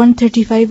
135।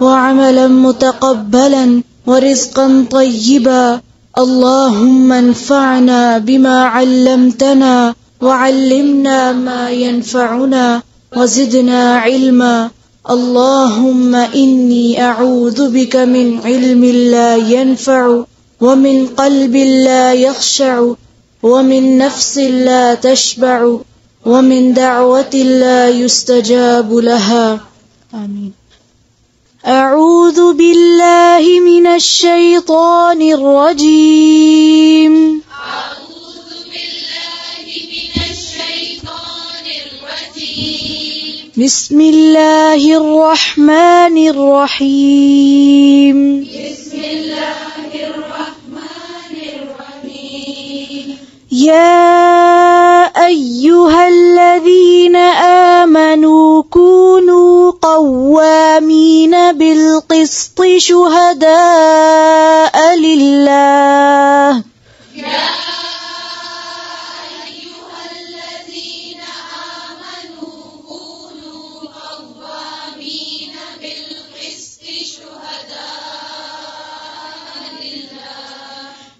وعملا متقبلا ورزقا طيبا اللهم انفعنا بما علمتنا وعلمنا ما ينفعنا وزدنا علما اللهم إني أعوذ بك من علم لا ينفع ومن قلب لا يخشع ومن نفس لا تشبع ومن دعوة لا يستجاب لها آمين. أعوذ بالله من الشيطان الرجيم. أعوذ بالله من الشيطان الرجيم. بسم الله الرحمن الرحيم. بسم الله الرحمن الرحيم. يا أيها الذين آمنوا كونوا قوامين بالقسط شهداء لله. يا أيها الذين آمنوا كونوا قوامين بالقسط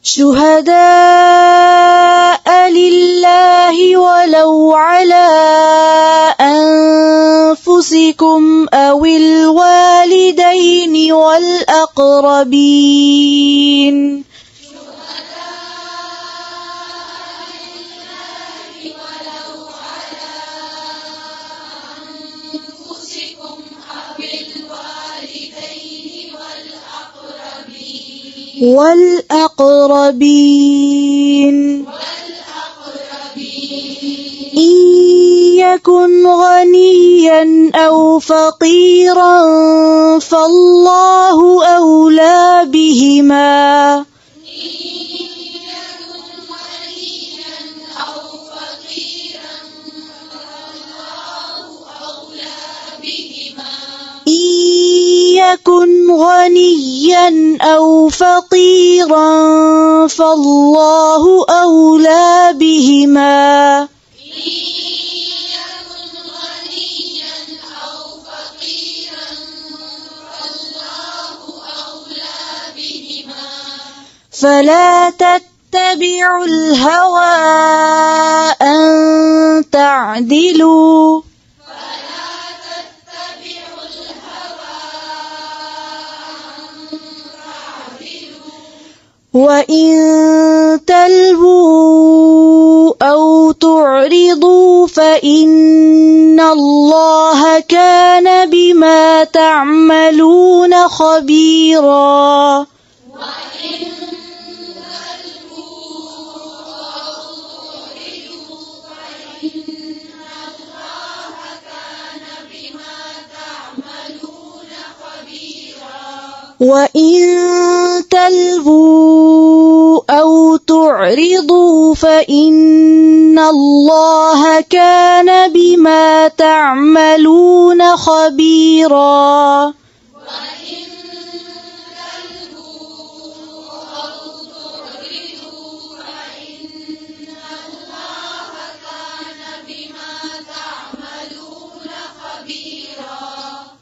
شهداء لله ولو على أنفسكم أو الوالدين والأقربين. والأقربين إن يكن غنيا أو فقيرا فالله أولى بهما. يكن غنيا أو فقيرا فالله أولى بهما. فلا تتبعوا الهوى أن تعدلوا وإن تلووا أو تعرضوا فإن الله كان بما تعملون خبيرا. وإن تلووا أو تعرضوا فإن الله كان بما تعملون خبيرا.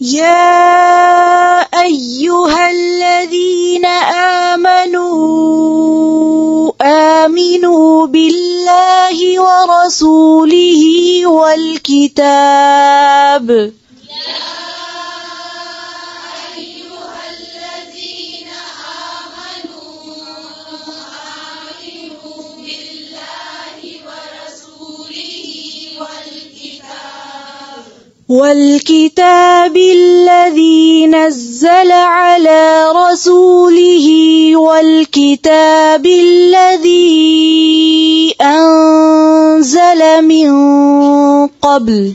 يا أيها الذين آمنوا آمنوا بالله ورسوله والكتاب. والكتاب الذي نزل على ورسوله والكتاب الذي أنزل من قبل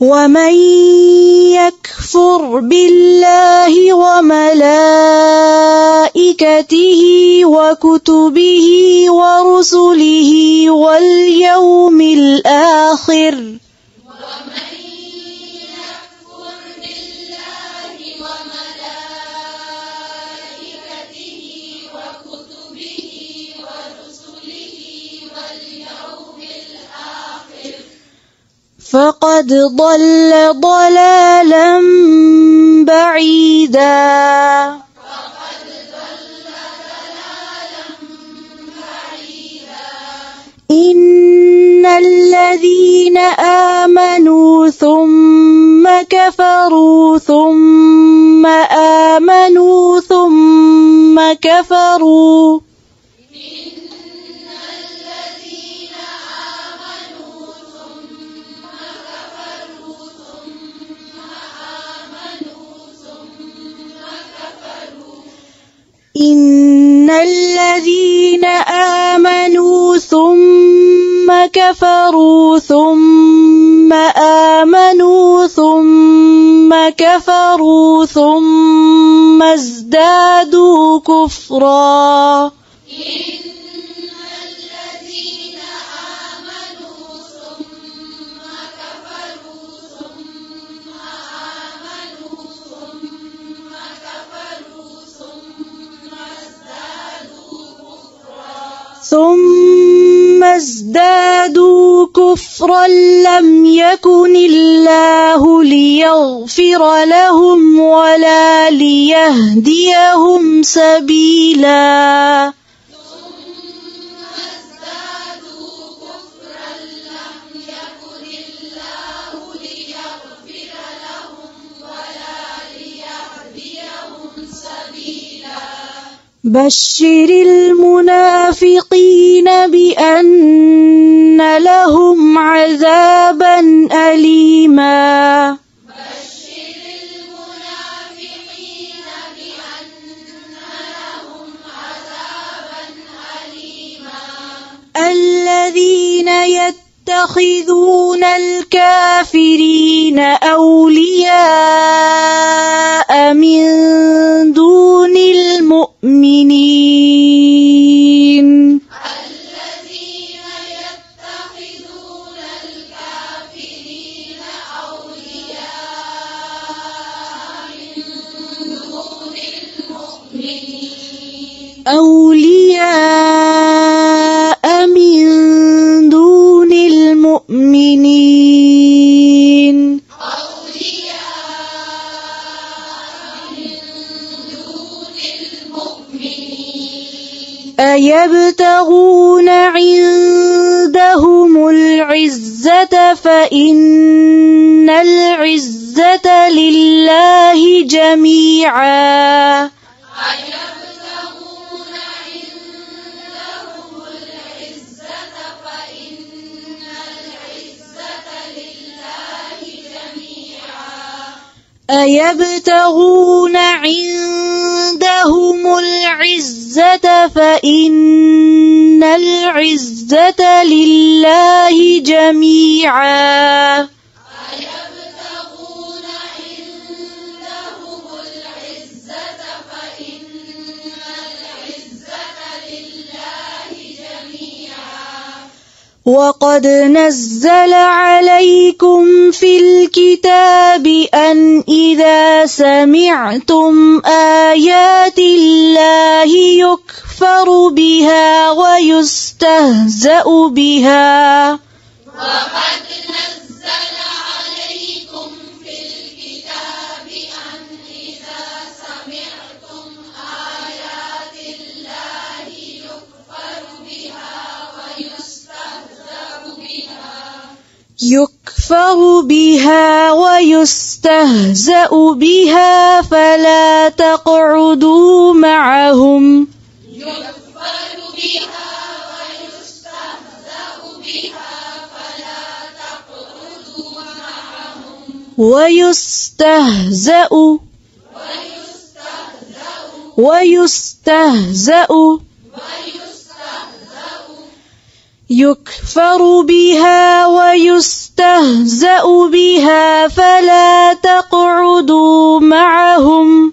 ومن يكفر بالله وملائكته وكتبه ورسله واليوم الآخر فقد ضل ضلالا بعيدا إن الذين آمنوا ثم كفروا ثم آمنوا ثم كفروا إن الذين آمنوا ثم كفروا ثم آمنوا ثم كفروا ثم ازدادوا كفرا ثم ازدادوا كفرا لم يكن الله ليغفر لهم ولا ليهديهم سبيلا بشر المنافقين بأن لهم عذابا أليما الذين يتخذون الكافرين أولياء من دون المؤمنين الذين يتخذون الكافرين أولياء من دون المؤمنين أولياء من دون المؤمنين أيبتغون عندهم العزة فإن العزة لله جميعا أيبتغون عندهم العزة فإن العزة لله جميعا أيبتغون عندهم العزة فإن العزة لله جميعا أيبتغون عندهم العزة فإن العزة لله جميعا وقد نزل عليكم في الكتاب أن إذا سمعتم آيات الله يكفر بها ويستهزأ بها وقد نزل عليكم في الكتاب أن إذا سمعتم آيات الله يكفر بها ويستهزأ بها فلا تقعدوا معهم ويستهزأ يكفر بها ويستهزأ بها فلا تقعدوا معهم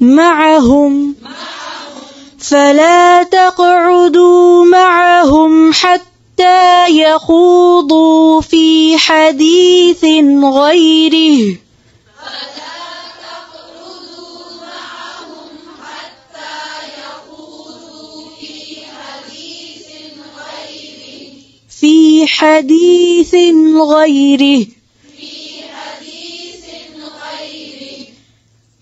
معهم فلا تقعدوا معهم حتى يخوضوا في حديث غيره في حديث غيره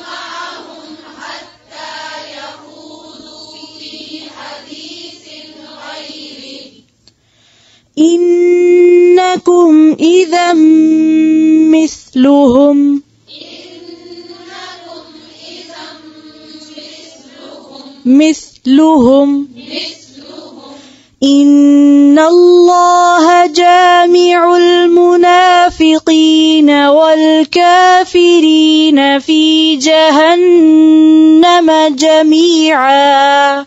معهم حتى يخوضوا في حديث غيره إنكم إذا مثلهم إن الله جامع المنافقين والكافرين في جهنم جميعا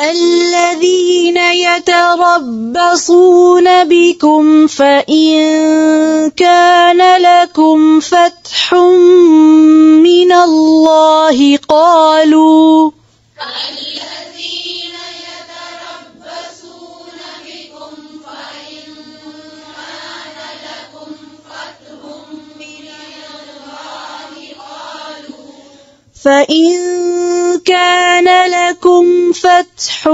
الذين يتربصون بكم فإن كان لكم فتح من الله قالوا فإن كان لكم فتح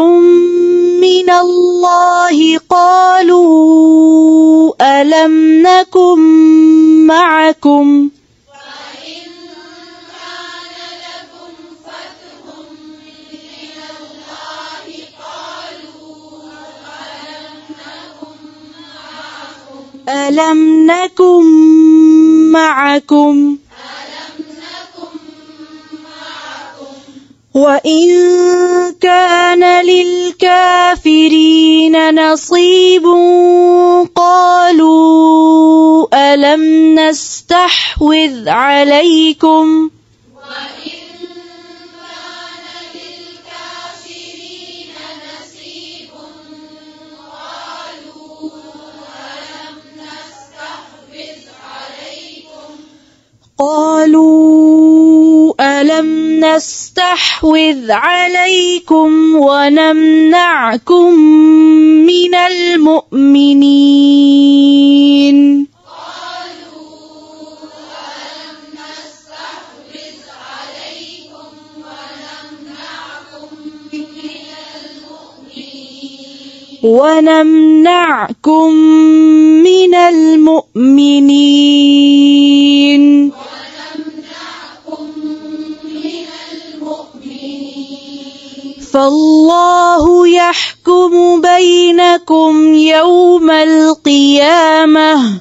من الله قالوا ألم نكن معكم ألم نكن معكم وإن كان للكافرين نصيب قالوا ألم نستحوذ عليكم قالوا ألم نستحوذ عليكم ونمنعكم من المؤمنين ونمنعكم من المؤمنين فالله يحكم بينكم يوم القيامة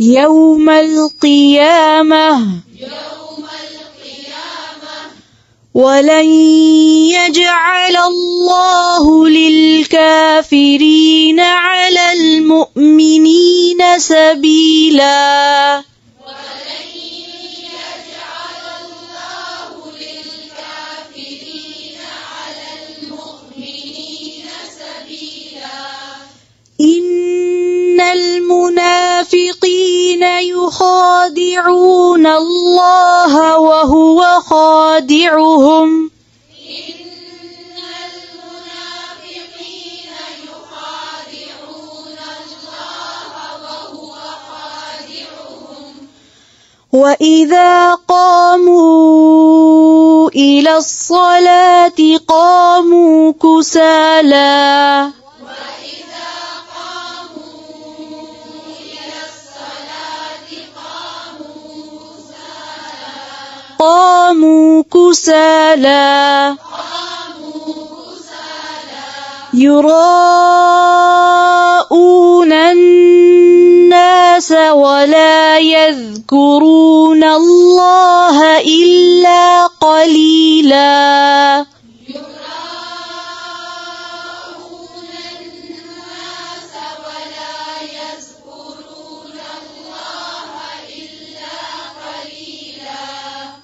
يوم القيامة ولن يجعل الله للكافرين على المؤمنين سبيلا ولن يجعل الله للكافرين على المؤمنين سبيلا إن المنافقين يخادعون الله وهو خادعهم وإذا قاموا إلى الصلاة قاموا كسالى يراءون الناس ولا يذكرون الله إلا قليلا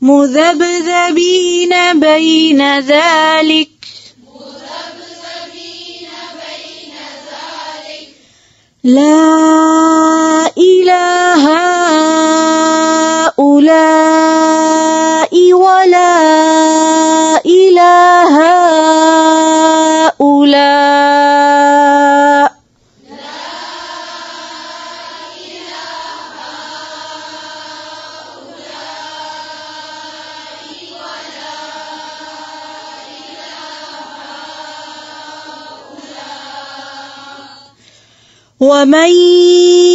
مذبذبين بين ذلك لا إله هؤلاء ولا إله هؤلاء ومن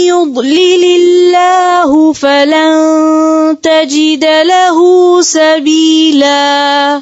يضلل الله فلن تجد له سبيلا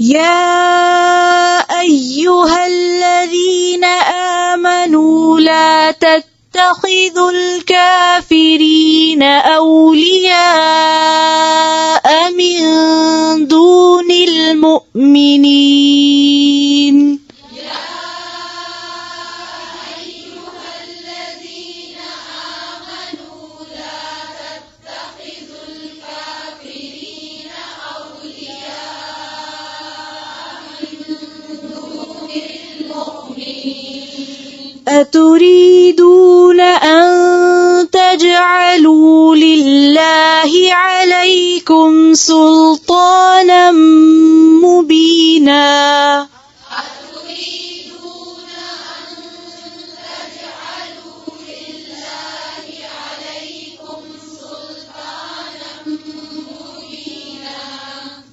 يا أيها الذين آمنوا لا تتخذوا الكافرين أولياء من دون المؤمنين أتريدون أن تجعلوا لله عليكم سلطانا مبينا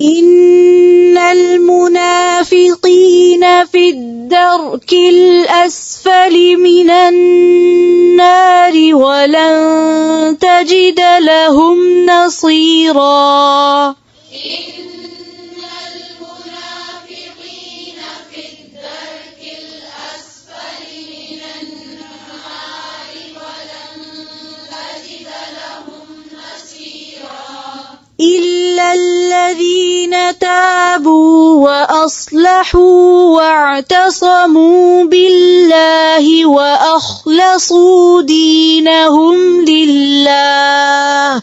إن المنافقين في الدرك الأسفل من النار ولن تجد لهم نصيرا إلا الذين تابوا وأصلحوا واعتصموا بالله وأخلصوا دينهم لله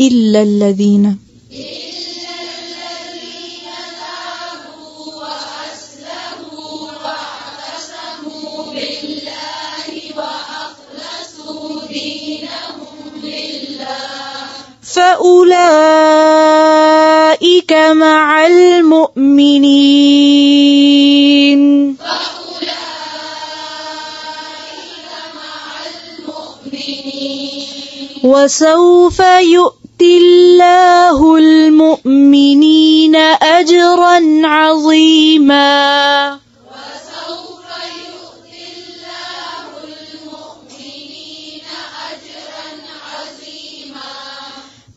إلا الذين فأولئك مع المؤمنين وسوف يؤتي الله المؤمنين أجرا عظيما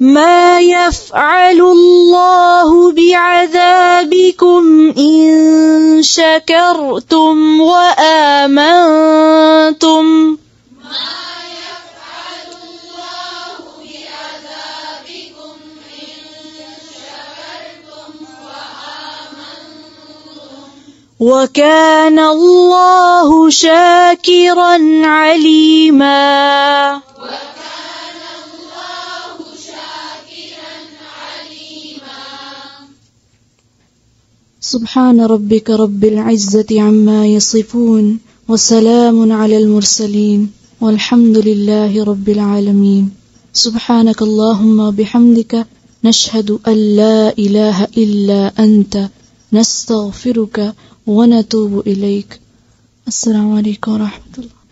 ما يفعل الله بعذابكم إن شكرتم وآمنتم وكان الله شاكرا عليما سبحان ربك رب العزة عما يصفون وسلام على المرسلين والحمد لله رب العالمين سبحانك اللهم بحمدك نشهد أن لا إله إلا أنت نستغفرك ونتوب إليك. السلام عليكم ورحمة الله.